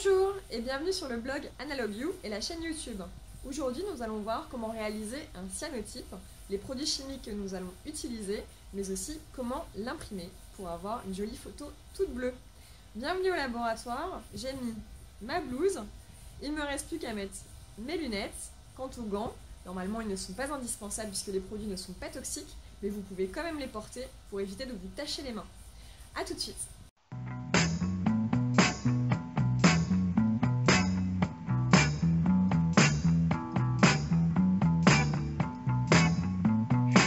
Bonjour et bienvenue sur le blog Analog You et la chaîne YouTube. Aujourd'hui, nous allons voir comment réaliser un cyanotype, les produits chimiques que nous allons utiliser, mais aussi comment l'imprimer pour avoir une jolie photo toute bleue. Bienvenue au laboratoire, j'ai mis ma blouse, il ne me reste plus qu'à mettre mes lunettes. Quant aux gants, normalement ils ne sont pas indispensables puisque les produits ne sont pas toxiques, mais vous pouvez quand même les porter pour éviter de vous tacher les mains. A tout de suite.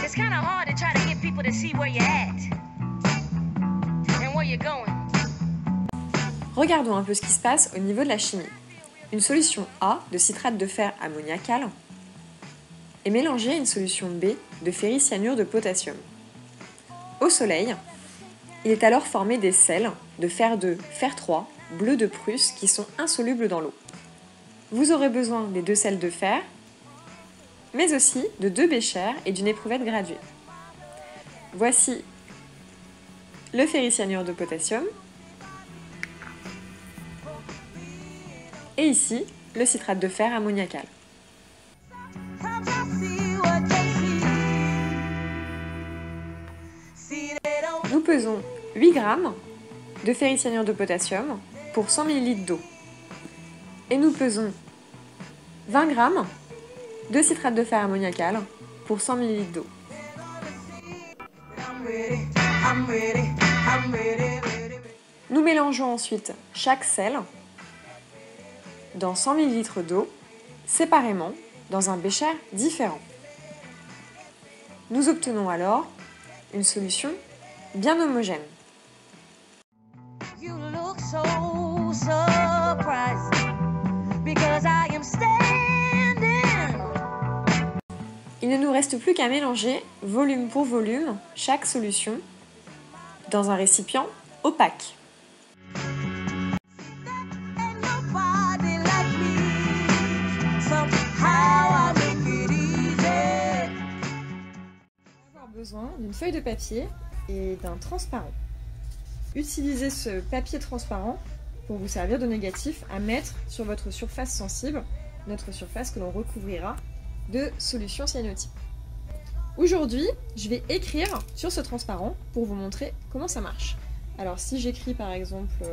It's kind of hard to try to get people to see where you're at and where you're going. Regardons un peu ce qui se passe au niveau de la chimie. Une solution A de citrate de fer ammoniacal est mélangée à une solution B de ferricyanure de potassium. Au soleil, il est alors formé des sels de fer 2, fer 3, bleu de Prusse qui sont insolubles dans l'eau. Vous aurez besoin des 2 sels de fer, mais aussi de 2 béchers et d'une éprouvette graduée. Voici le ferricyanure de potassium et ici le citrate de fer ammoniacal. Nous pesons 8 g de ferricyanure de potassium pour 100 ml d'eau et nous pesons 20 g de citrate de fer ammoniacal pour 100 ml d'eau. Nous mélangeons ensuite chaque sel dans 100 ml d'eau, séparément dans un bécher différent. Nous obtenons alors une solution bien homogène. You look so surprised because I am standing. Il ne nous reste plus qu'à mélanger volume pour volume chaque solution dans un récipient opaque. Ain't nobody like me. Somehow I make it easy. On va avoir besoin d'une feuille de papier et d'un transparent. Utilisez ce papier transparent pour vous servir de négatif à mettre sur votre surface sensible, notre surface que l'on recouvrira de solution cyanotype. Aujourd'hui, je vais écrire sur ce transparent pour vous montrer comment ça marche. Alors si j'écris par exemple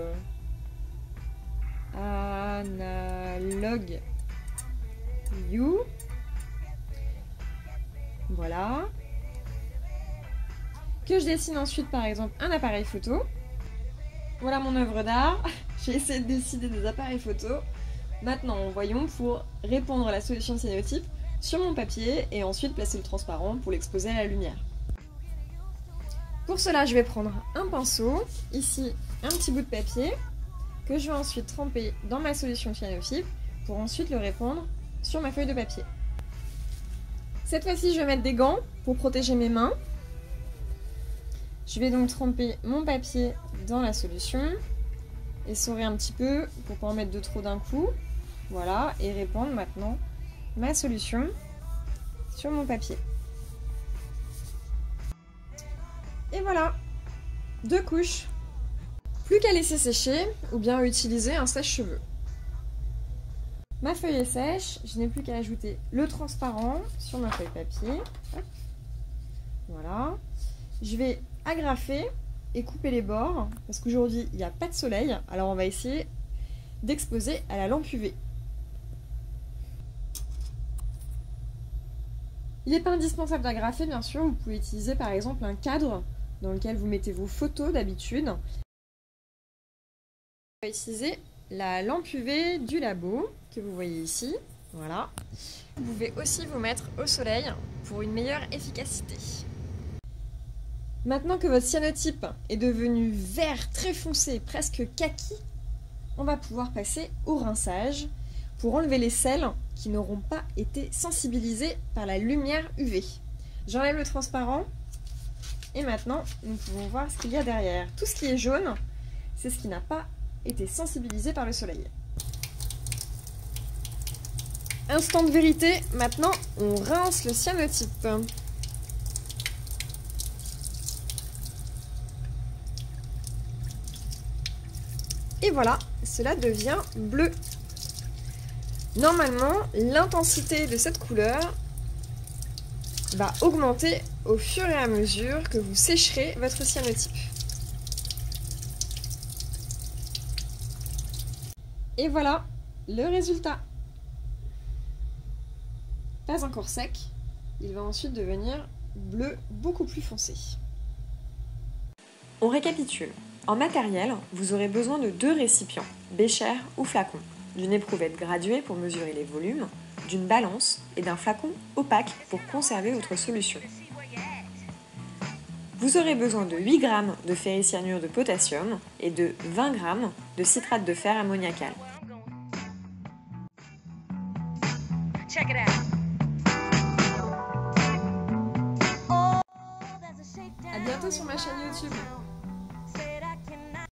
Analog You, voilà, que je dessine ensuite par exemple un appareil photo. Voilà mon œuvre d'art. J'ai essayé de dessiner des appareils photo. Maintenant, voyons pour répandre la solution cyanotype sur mon papier et ensuite placer le transparent pour l'exposer à la lumière. Pour cela, je vais prendre un pinceau, ici un petit bout de papier, que je vais ensuite tremper dans ma solution cyanotype pour ensuite le répandre sur ma feuille de papier. Cette fois-ci, je vais mettre des gants pour protéger mes mains. Je vais donc tremper mon papier dans la solution, essorer un petit peu pour ne pas en mettre de trop d'un coup. Voilà, et répandre maintenant ma solution sur mon papier. Et voilà, 2 couches. Plus qu'à laisser sécher ou bien utiliser un sèche-cheveux. Ma feuille est sèche, je n'ai plus qu'à ajouter le transparent sur ma feuille papier. Hop. Voilà. Je vais agrafer et couper les bords parce qu'aujourd'hui il n'y a pas de soleil, alors on va essayer d'exposer à la lampe UV. Il n'est pas indispensable d'agrafer, bien sûr, vous pouvez utiliser par exemple un cadre dans lequel vous mettez vos photos d'habitude. On va utiliser la lampe UV du labo que vous voyez ici, voilà. Vous pouvez aussi vous mettre au soleil pour une meilleure efficacité. Maintenant que votre cyanotype est devenu vert très foncé, presque kaki, on va pouvoir passer au rinçage pour enlever les sels qui n'auront pas été sensibilisés par la lumière UV. J'enlève le transparent et maintenant nous pouvons voir ce qu'il y a derrière. Tout ce qui est jaune, c'est ce qui n'a pas été sensibilisé par le soleil. Instant de vérité, maintenant on rince le cyanotype. Et voilà, cela devient bleu. Normalement, l'intensité de cette couleur va augmenter au fur et à mesure que vous sécherez votre cyanotype. Et voilà le résultat. Pas encore sec, il va ensuite devenir bleu beaucoup plus foncé. On récapitule. En matériel, vous aurez besoin de 2 récipients, bécher ou flacon, d'une éprouvette graduée pour mesurer les volumes, d'une balance et d'un flacon opaque pour conserver votre solution. Vous aurez besoin de 8 g de ferricyanure de potassium et de 20 g de citrate de fer ammoniacal. À bientôt sur ma chaîne YouTube.